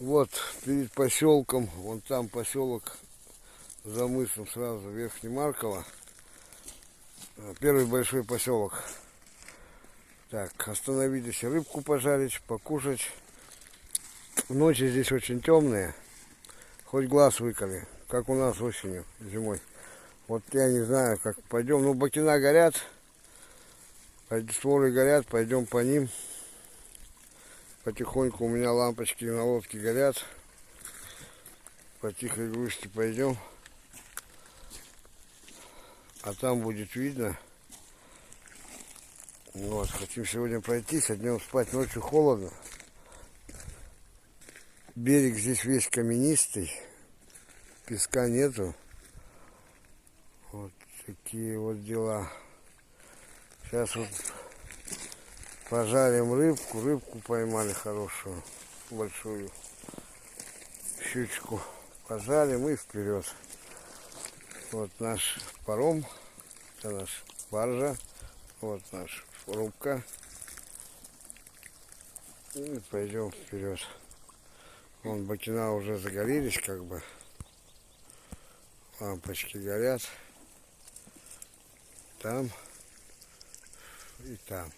Вот перед поселком, вон там поселок за мысом сразу Верхнемарково. Первый большой поселок. Так, остановились рыбку пожарить, покушать. Ночи здесь очень темные, хоть глаз выколи, как у нас осенью, зимой. Вот я не знаю, как пойдем. Ну, бакина горят, створы горят, пойдем по ним. Потихоньку у меня лампочки на лодке горят. По тихой грусти пойдем. А там будет видно. Вот, хотим сегодня пройтись, а днем спать, ночью холодно. Берег здесь весь каменистый, песка нету. Вот такие вот дела. Сейчас вот пожарим рыбку. Рыбку поймали хорошую, большую щучку. Пожарим и вперед. Вот наш паром, это наш баржа, вот наш рубка. И пойдем вперед. Вон бакина уже загорелись, как бы. Лампочки горят. Там и там.